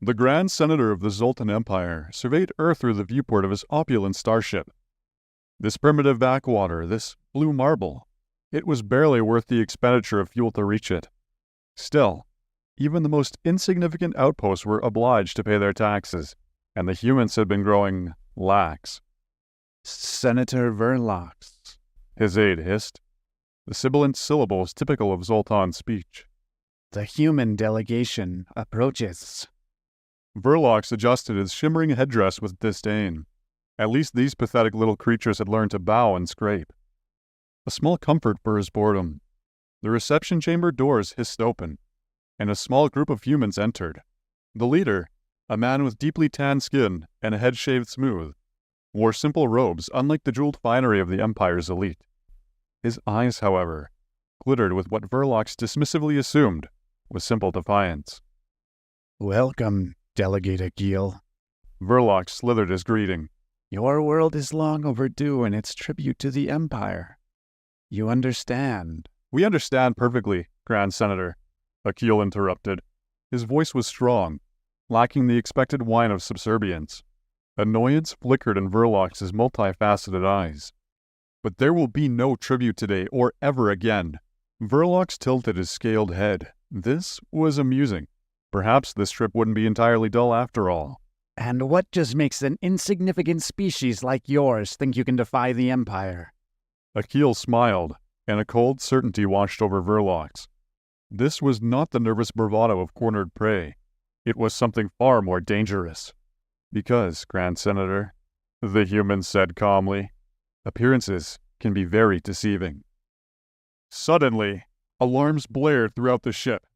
The Grand Senator of the Zoltan Empire surveyed Earth through the viewport of his opulent starship. This primitive backwater, this blue marble, it was barely worth the expenditure of fuel to reach it. Still, even the most insignificant outposts were obliged to pay their taxes, and the humans had been growing lax. Senator Verlox, his aide hissed. The sibilant syllable was typical of Zoltan's speech. the human delegation approaches. Verlox adjusted his shimmering headdress with disdain. At least these pathetic little creatures had learned to bow and scrape. A small comfort for his boredom. The reception chamber doors hissed open, and a small group of humans entered. The leader, a man with deeply tanned skin and a head shaved smooth, wore simple robes unlike the jeweled finery of the Empire's elite. His eyes, however, glittered with what Verlox dismissively assumed was simple defiance. Welcome, Delegate Akil. Verlox slithered his greeting. Your world is long overdue in its tribute to the Empire. You understand. We understand perfectly, Grand Senator, Akil interrupted. His voice was strong, lacking the expected whine of subservience. Annoyance flickered in Verlox's multifaceted eyes. But there will be no tribute today or ever again. Verlox tilted his scaled head. This was amusing. Perhaps this trip wouldn't be entirely dull after all. And what just makes an insignificant species like yours think you can defy the Empire? Akil smiled, and a cold certainty washed over Verlox. This was not the nervous bravado of cornered prey. It was something far more dangerous. Because, Grand Senator, the human said calmly, appearances can be very deceiving. Suddenly, alarms blared throughout the ship.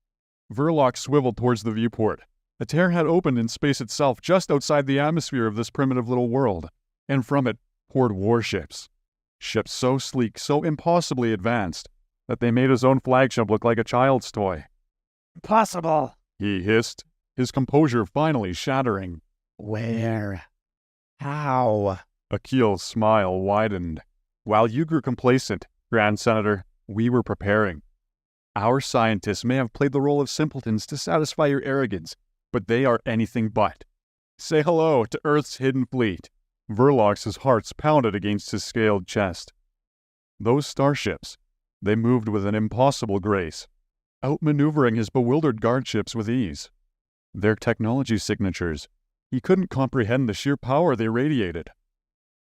Verlox swiveled towards the viewport. A tear had opened in space itself just outside the atmosphere of this primitive little world, and from it poured warships. Ships so sleek, so impossibly advanced, that they made his own flagship look like a child's toy. Impossible! He hissed, his composure finally shattering. Where? How? Akil's smile widened. While you grew complacent, Grand Senator, we were preparing. Our scientists may have played the role of simpletons to satisfy your arrogance, but they are anything but. Say hello to Earth's hidden fleet. Verlox's heart pounded against his scaled chest. Those starships, they moved with an impossible grace, outmaneuvering his bewildered guardships with ease. Their technology signatures, he couldn't comprehend the sheer power they radiated.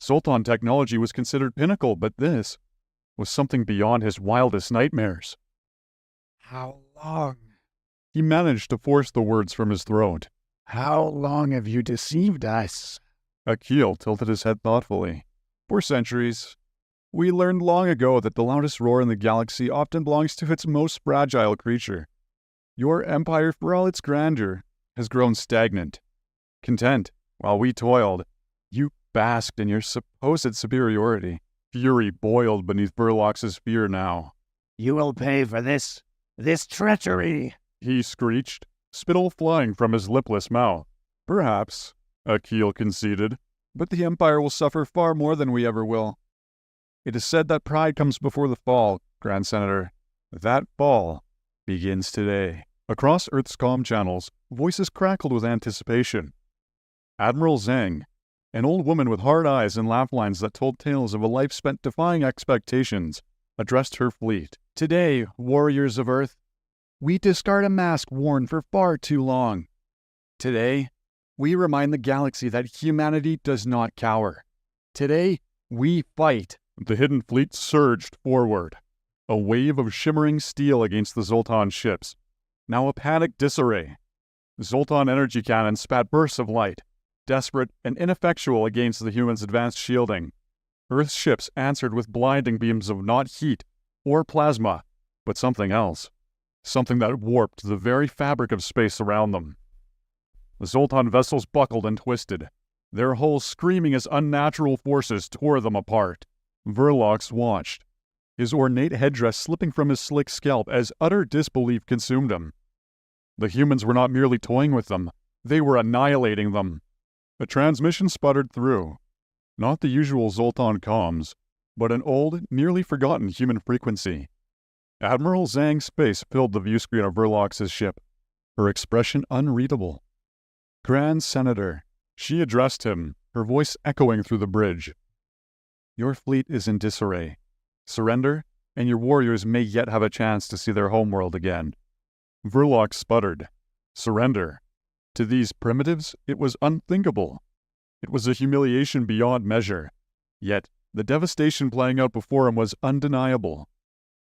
Zoltan technology was considered pinnacle, but this was something beyond his wildest nightmares. How long? He managed to force the words from his throat. How long have you deceived us? Akil tilted his head thoughtfully. For centuries. We learned long ago that the loudest roar in the galaxy often belongs to its most fragile creature. Your empire, for all its grandeur, has grown stagnant. Content, while we toiled, you basked in your supposed superiority. Fury boiled beneath Verlox's fear now. You will pay for this treachery, he screeched, spittle flying from his lipless mouth. Perhaps, Akil conceded, but the Empire will suffer far more than we ever will. It is said that pride comes before the fall, Grand Senator. That fall begins today. Across Earth's comm channels, voices crackled with anticipation. Admiral Zhang, an old woman with hard eyes and laugh lines that told tales of a life spent defying expectations, addressed her fleet. Today, warriors of Earth, we discard a mask worn for far too long. Today, we remind the galaxy that humanity does not cower. Today, we fight. The hidden fleet surged forward, a wave of shimmering steel against the Zoltan ships. Now a panicked disarray. Zoltan energy cannons spat bursts of light, desperate and ineffectual against the humans' advanced shielding. Earth's ships answered with blinding beams of not heat or plasma, but something else. Something that warped the very fabric of space around them. The Zoltan vessels buckled and twisted, their hulls screaming as unnatural forces tore them apart. Verlox watched, his ornate headdress slipping from his slick scalp as utter disbelief consumed him. The humans were not merely toying with them, they were annihilating them. A transmission sputtered through. Not the usual Zoltan comms, but an old, nearly forgotten human frequency. Admiral Zhang's face filled the viewscreen of Verlox's ship, her expression unreadable. Grand Senator. She addressed him, her voice echoing through the bridge. Your fleet is in disarray. Surrender, and your warriors may yet have a chance to see their homeworld again. Verloc sputtered. Surrender. To these primitives, it was unthinkable. It was a humiliation beyond measure. Yet, the devastation playing out before him was undeniable.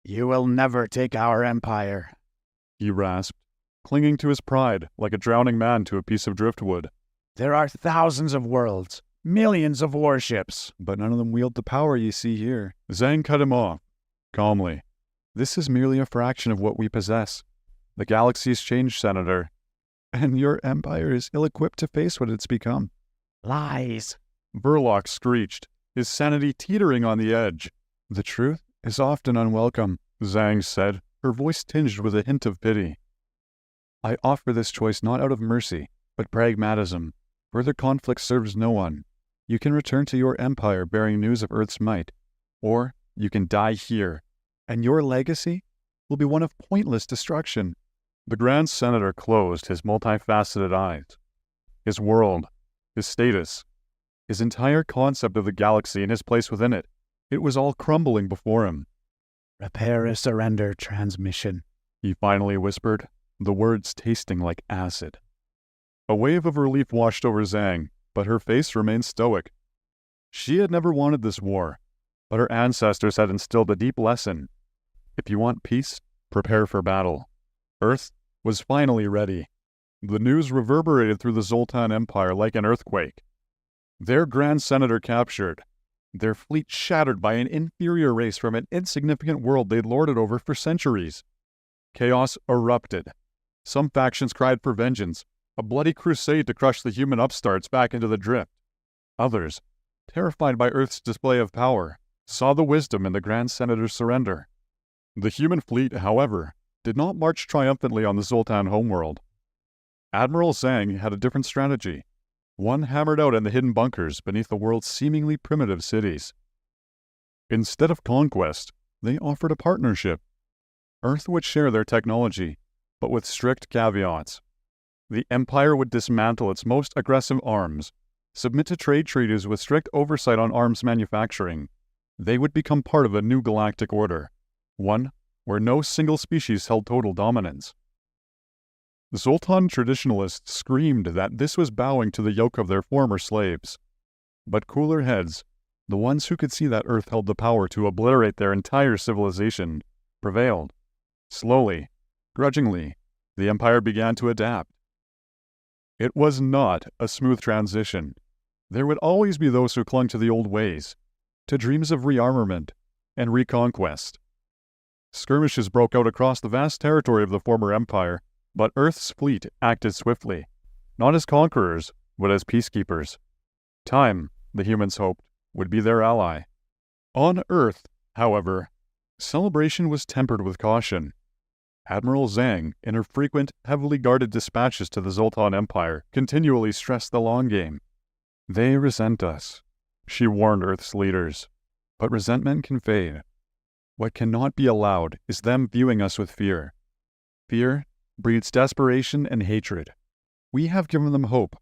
You will never take our empire, He rasped, clinging to his pride like a drowning man to a piece of driftwood. There are thousands of worlds, millions of warships. But none of them wield the power you see here. Zhang cut him off, calmly. This is merely a fraction of what we possess. The galaxy's changed, Senator. And your empire is ill-equipped to face what it's become. Lies. Verloc screeched, his sanity teetering on the edge. The truth is often unwelcome, Zhang said, her voice tinged with a hint of pity. I offer this choice not out of mercy, but pragmatism. Further conflict serves no one. You can return to your empire bearing news of Earth's might, or you can die here, and your legacy will be one of pointless destruction. The Grand Senator closed his multifaceted eyes. His world, his status, his entire concept of the galaxy and his place within it, it was all crumbling before him. Repair a surrender transmission, He finally whispered, the words tasting like acid. A wave of relief washed over Zhang, but her face remained stoic. She had never wanted this war, but her ancestors had instilled a deep lesson. If you want peace, prepare for battle. Earth was finally ready. The news reverberated through the Zoltan Empire like an earthquake. Their Grand Senator captured, their fleet shattered by an inferior race from an insignificant world they'd lorded over for centuries. Chaos erupted. Some factions cried for vengeance, a bloody crusade to crush the human upstarts back into the drift. Others, terrified by Earth's display of power, saw the wisdom in the Grand Senator's surrender. The human fleet, however, did not march triumphantly on the Zoltan homeworld. Admiral Zhang had a different strategy, one hammered out in the hidden bunkers beneath the world's seemingly primitive cities. Instead of conquest, they offered a partnership. Earth would share their technology, but with strict caveats. The Empire would dismantle its most aggressive arms, submit to trade treaties with strict oversight on arms manufacturing. They would become part of a new galactic order, one where no single species held total dominance. The Zoltan traditionalists screamed that this was bowing to the yoke of their former slaves. But cooler heads, the ones who could see that Earth held the power to obliterate their entire civilization, prevailed. Slowly, grudgingly, the Empire began to adapt. It was not a smooth transition. There would always be those who clung to the old ways, to dreams of rearmament and reconquest. Skirmishes broke out across the vast territory of the former Empire, but Earth's fleet acted swiftly, not as conquerors, but as peacekeepers. Time, the humans hoped, would be their ally. On Earth, however, celebration was tempered with caution. Admiral Zhang, in her frequent, heavily guarded dispatches to the Zoltan Empire, continually stressed the long game. They resent us, she warned Earth's leaders. But resentment can fade. What cannot be allowed is them viewing us with fear. Fear breeds desperation and hatred. We have given them hope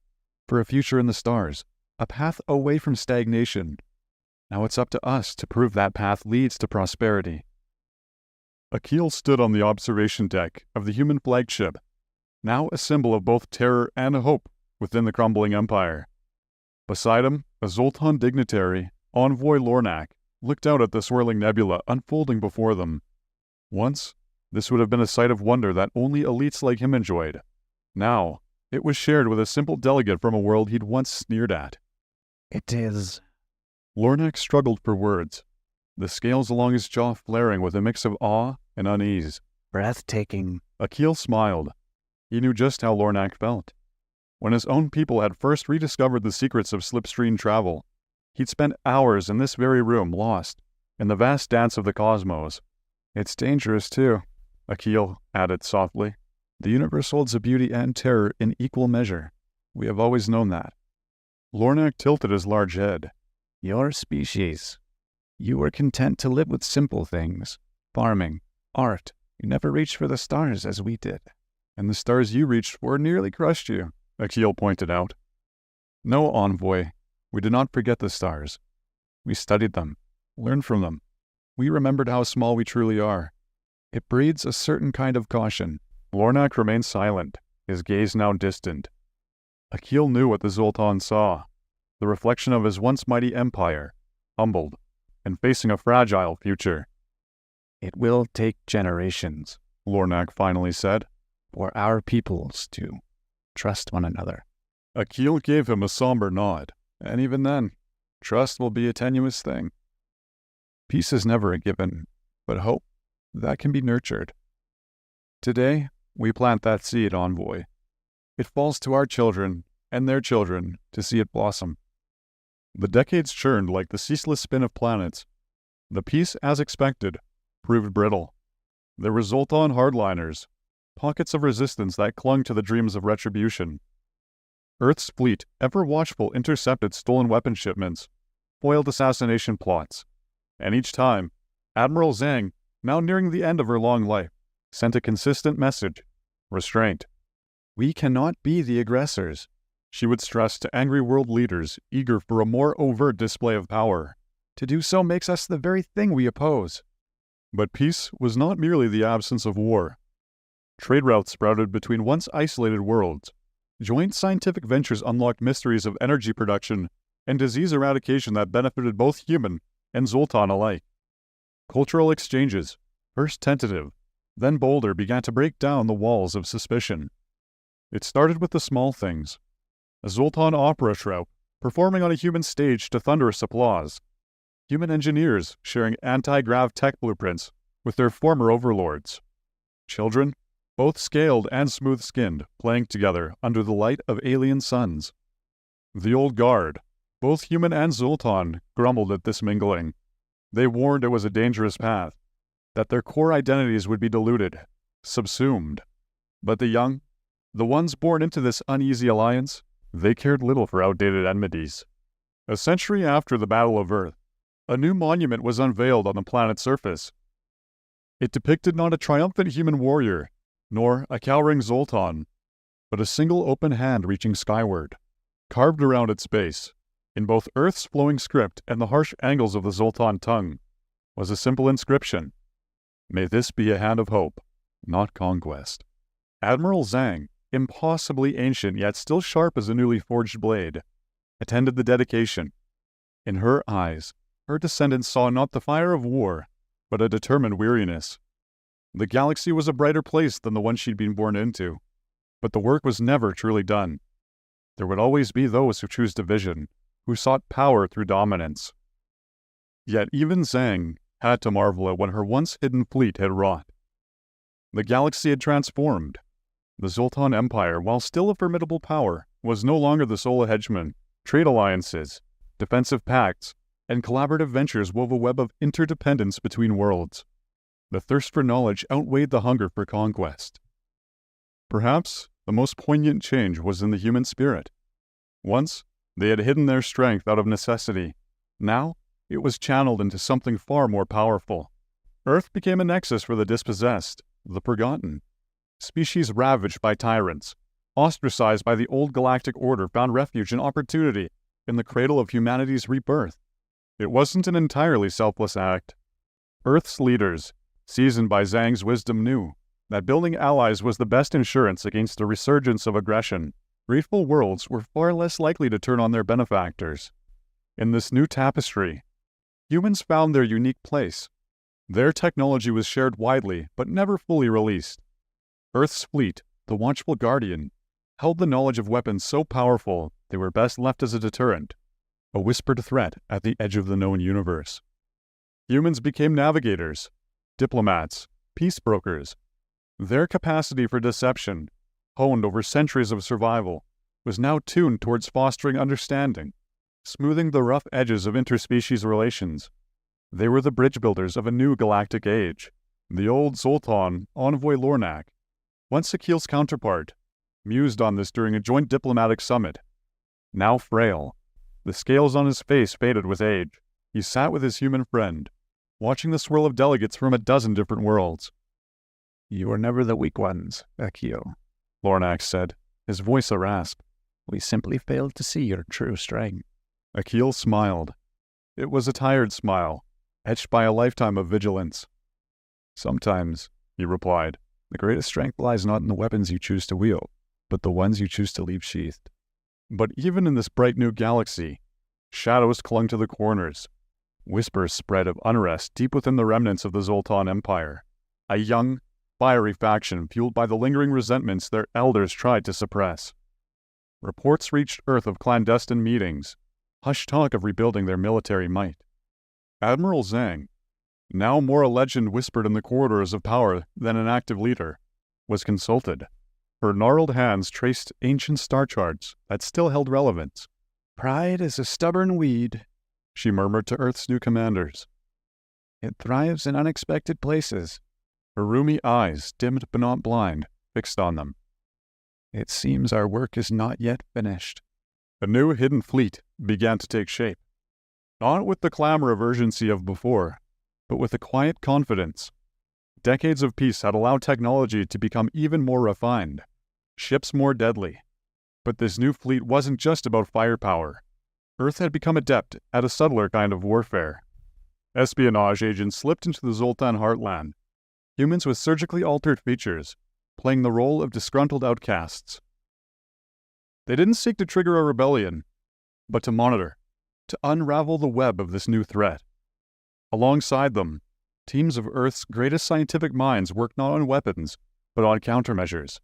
for a future in the stars, a path away from stagnation. Now it's up to us to prove that path leads to prosperity. Akil stood on the observation deck of the human flagship, now a symbol of both terror and hope within the crumbling empire. Beside him, a Zoltan dignitary, Envoy Lornak, looked out at the swirling nebula unfolding before them. Once, this would have been a sight of wonder that only elites like him enjoyed. Now, it was shared with a simple delegate from a world he'd once sneered at. It is. Lornak struggled for words, the scales along his jaw flaring with a mix of awe and unease. Breathtaking. Akil smiled. He knew just how Lornak felt. When his own people had first rediscovered the secrets of slipstream travel, he'd spent hours in this very room, lost in the vast dance of the cosmos. It's dangerous, too, Akil added softly. The universe holds a beauty and terror in equal measure. We have always known that. Lornak tilted his large head. Your species. You were content to live with simple things. Farming, art. You never reached for the stars as we did. And the stars you reached for nearly crushed you. Akil pointed out. No, Envoy, we did not forget the stars. We studied them, learned from them. We remembered how small we truly are. It breeds a certain kind of caution. Lornak remained silent, his gaze now distant. Akil knew what the Zoltan saw, the reflection of his once mighty empire, humbled, and facing a fragile future. It will take generations, Lornak finally said, for our peoples to trust one another. Akil gave him a somber nod, and even then, trust will be a tenuous thing. Peace is never a given, but hope, that can be nurtured. Today, we plant that seed, Envoy. It falls to our children and their children to see it blossom. The decades churned like the ceaseless spin of planets. The peace, as expected, proved brittle. There were Zoltan hardliners, pockets of resistance that clung to the dreams of retribution. Earth's fleet, ever watchful, intercepted stolen weapon shipments, foiled assassination plots, and each time, Admiral Zhang, now nearing the end of her long life, sent a consistent message: restraint. We cannot be the aggressors, she would stress to angry world leaders eager for a more overt display of power. To do so makes us the very thing we oppose. But peace was not merely the absence of war. Trade routes sprouted between once isolated worlds. Joint scientific ventures unlocked mysteries of energy production and disease eradication that benefited both human and Zoltan alike. Cultural exchanges, first tentative, then bolder, began to break down the walls of suspicion. It started with the small things. A Zoltan opera troupe performing on a human stage to thunderous applause. Human engineers sharing anti-grav tech blueprints with their former overlords. Children, both scaled and smooth-skinned, playing together under the light of alien suns. The old guard, both human and Zoltan, grumbled at this mingling. They warned it was a dangerous path, that their core identities would be diluted, subsumed. But the young, the ones born into this uneasy alliance, they cared little for outdated enmities. A century after the Battle of Earth, a new monument was unveiled on the planet's surface. It depicted not a triumphant human warrior, nor a cowering Zoltan, but a single open hand reaching skyward. Carved around its base, in both Earth's flowing script and the harsh angles of the Zoltan tongue, was a simple inscription: "May this be a hand of hope, not conquest." Admiral Zhang, impossibly ancient yet still sharp as a newly forged blade, attended the dedication. In her eyes, her descendants saw not the fire of war, but a determined weariness. The galaxy was a brighter place than the one she'd been born into, but the work was never truly done. There would always be those who chose division, who sought power through dominance. Yet even Zhang had to marvel at what her once hidden fleet had wrought. The galaxy had transformed. The Zoltan Empire, while still a formidable power, was no longer the sole hegemon. Trade alliances, defensive pacts, and collaborative ventures wove a web of interdependence between worlds. The thirst for knowledge outweighed the hunger for conquest. Perhaps the most poignant change was in the human spirit. Once, they had hidden their strength out of necessity. Now, it was channeled into something far more powerful. Earth became a nexus for the dispossessed, the forgotten. Species ravaged by tyrants, ostracized by the old galactic order, found refuge and opportunity in the cradle of humanity's rebirth. It wasn't an entirely selfless act. Earth's leaders, seasoned by Zhang's wisdom, knew that building allies was the best insurance against a resurgence of aggression. Grateful worlds were far less likely to turn on their benefactors. In this new tapestry, humans found their unique place. Their technology was shared widely, but never fully released. Earth's fleet, the watchful guardian, held the knowledge of weapons so powerful they were best left as a deterrent, a whispered threat at the edge of the known universe. Humans became navigators, diplomats, peace brokers. Their capacity for deception, honed over centuries of survival, was now tuned towards fostering understanding, smoothing the rough edges of interspecies relations. They were the bridge builders of a new galactic age. The old Zoltan, Envoy Lornak, once Akil's counterpart, mused on this during a joint diplomatic summit. Now frail, the scales on his face faded with age, he sat with his human friend, watching the swirl of delegates from a dozen different worlds. "You are never the weak ones, Akil," Lornak said, his voice a rasp. We simply failed to see your true strength. Akil smiled. It was a tired smile, etched by a lifetime of vigilance. Sometimes, he replied, the greatest strength lies not in the weapons you choose to wield, but the ones you choose to leave sheathed. But even in this bright new galaxy, shadows clung to the corners. Whispers spread of unrest deep within the remnants of the Zoltan Empire, a young, fiery faction fueled by the lingering resentments their elders tried to suppress. Reports reached Earth of clandestine meetings, hushed talk of rebuilding their military might. Admiral Zhang, now more a legend whispered in the corridors of power than an active leader, was consulted. Her gnarled hands traced ancient star charts that still held relevance. Pride is a stubborn weed, she murmured to Earth's new commanders. It thrives in unexpected places. Her rheumy eyes, dimmed but not blind, fixed on them. It seems our work is not yet finished. A new hidden fleet began to take shape. Not with the clamor of urgency of before, but with a quiet confidence. Decades of peace had allowed technology to become even more refined, ships more deadly. But this new fleet wasn't just about firepower. Earth had become adept at a subtler kind of warfare. Espionage agents slipped into the Zoltan heartland, humans with surgically altered features, playing the role of disgruntled outcasts. They didn't seek to trigger a rebellion, but to monitor, to unravel the web of this new threat. Alongside them, teams of Earth's greatest scientific minds worked not on weapons, but on countermeasures.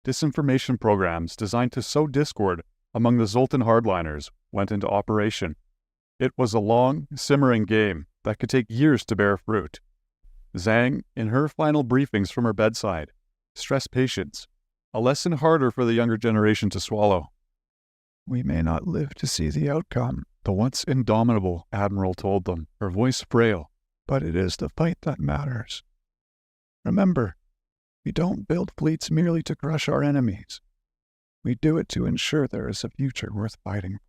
Disinformation programs designed to sow discord among the Zoltan hardliners went into operation. It was a long, simmering game that could take years to bear fruit. Zhang, in her final briefings from her bedside, stressed patience, a lesson harder for the younger generation to swallow. We may not live to see the outcome, the once indomitable Admiral told them, her voice frail. But it is the fight that matters. Remember, we don't build fleets merely to crush our enemies. We do it to ensure there is a future worth fighting for.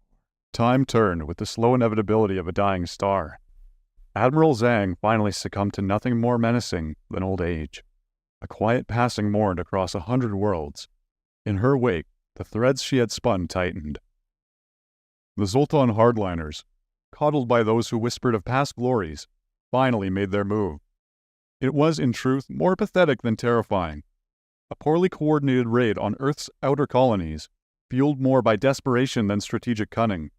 Time turned with the slow inevitability of a dying star. Admiral Zhang finally succumbed to nothing more menacing than old age. A quiet passing mourned across 100 worlds. In her wake, the threads she had spun tightened. The Zoltan hardliners, coddled by those who whispered of past glories, finally made their move. It was, in truth, more pathetic than terrifying. A poorly coordinated raid on Earth's outer colonies, fueled more by desperation than strategic cunning.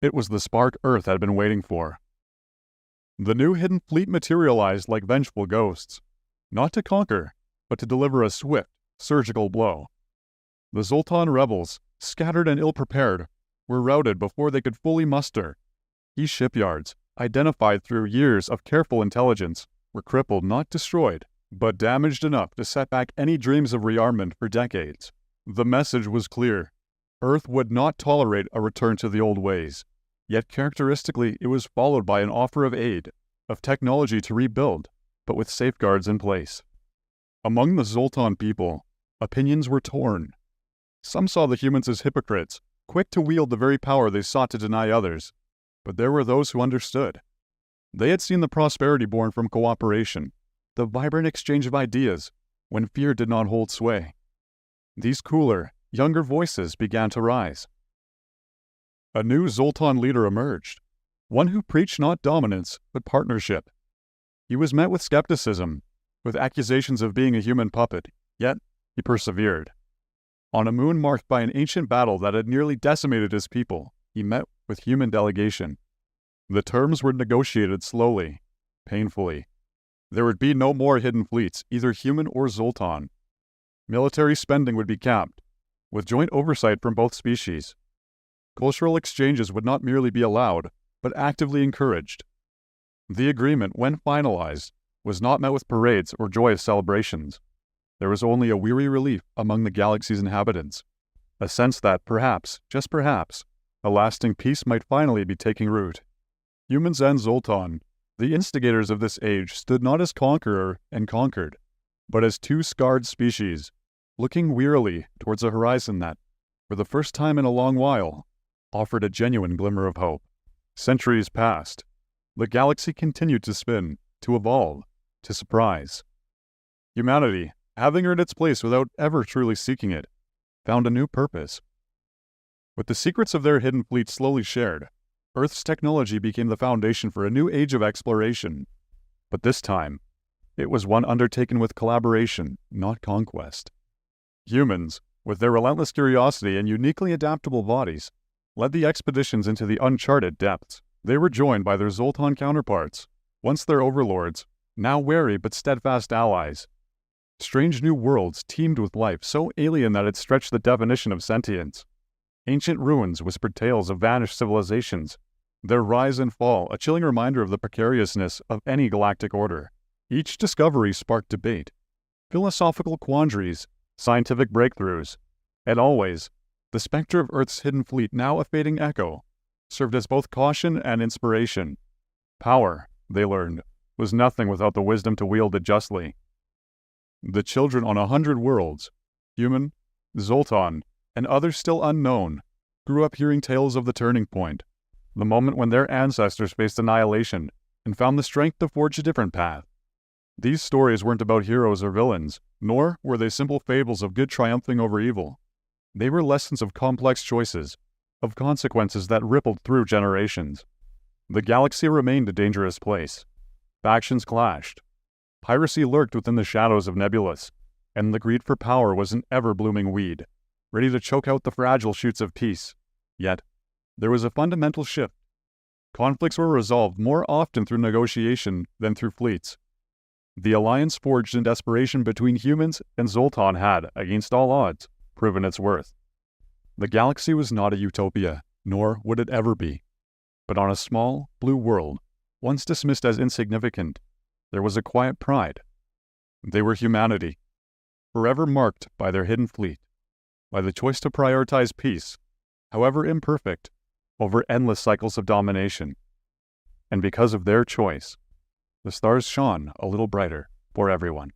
It was the spark Earth had been waiting for. The new hidden fleet materialized like vengeful ghosts, not to conquer, but to deliver a swift, surgical blow. The Zoltan rebels, scattered and ill-prepared, were routed before they could fully muster. Key shipyards, identified through years of careful intelligence, were crippled, not destroyed, but damaged enough to set back any dreams of rearmament for decades. The message was clear. Earth would not tolerate a return to the old ways. Yet characteristically, it was followed by an offer of aid, of technology to rebuild, but with safeguards in place. Among the Zoltan people, opinions were torn. Some saw the humans as hypocrites, quick to wield the very power they sought to deny others. But there were those who understood. They had seen the prosperity born from cooperation, the vibrant exchange of ideas, when fear did not hold sway. These cooler, younger voices began to rise. A new Zoltan leader emerged, one who preached not dominance, but partnership. He was met with skepticism, with accusations of being a human puppet, yet he persevered. On a moon marked by an ancient battle that had nearly decimated his people, he met with human delegation. The terms were negotiated slowly, painfully. There would be no more hidden fleets, either human or Zoltan. Military spending would be capped, with joint oversight from both species. Cultural exchanges would not merely be allowed, but actively encouraged. The agreement, when finalized, was not met with parades or joyous celebrations. There was only a weary relief among the galaxy's inhabitants, a sense that perhaps, just perhaps, a lasting peace might finally be taking root. Humans and Zoltan, the instigators of this age, stood not as conqueror and conquered, but as two scarred species, looking wearily towards a horizon that, for the first time in a long while, offered a genuine glimmer of hope. Centuries passed. The galaxy continued to spin, to evolve, to surprise. Humanity, having earned its place without ever truly seeking it, found a new purpose. With the secrets of their hidden fleet slowly shared, Earth's technology became the foundation for a new age of exploration. But this time, it was one undertaken with collaboration, not conquest. Humans, with their relentless curiosity and uniquely adaptable bodies, led the expeditions into the uncharted depths. They were joined by their Zoltan counterparts, once their overlords, now wary but steadfast allies. Strange new worlds teemed with life so alien that it stretched the definition of sentience. Ancient ruins whispered tales of vanished civilizations, their rise and fall a chilling reminder of the precariousness of any galactic order. Each discovery sparked debate, philosophical quandaries, scientific breakthroughs, and always, the specter of Earth's hidden fleet, now a fading echo, served as both caution and inspiration. Power, they learned, was nothing without the wisdom to wield it justly. The children on 100 worlds, human, Zoltan, and others still unknown, grew up hearing tales of the turning point, the moment when their ancestors faced annihilation and found the strength to forge a different path. These stories weren't about heroes or villains, nor were they simple fables of good triumphing over evil. They were lessons of complex choices, of consequences that rippled through generations. The galaxy remained a dangerous place. Factions clashed. Piracy lurked within the shadows of Nebulous, and the greed for power was an ever-blooming weed, ready to choke out the fragile shoots of peace. Yet, there was a fundamental shift. Conflicts were resolved more often through negotiation than through fleets. The alliance forged in desperation between humans and Zoltan had, against all odds, proven its worth. The galaxy was not a utopia, nor would it ever be. But on a small, blue world, once dismissed as insignificant, there was a quiet pride. They were humanity, forever marked by their hidden fleet, by the choice to prioritize peace, however imperfect, over endless cycles of domination. And because of their choice, the stars shone a little brighter for everyone.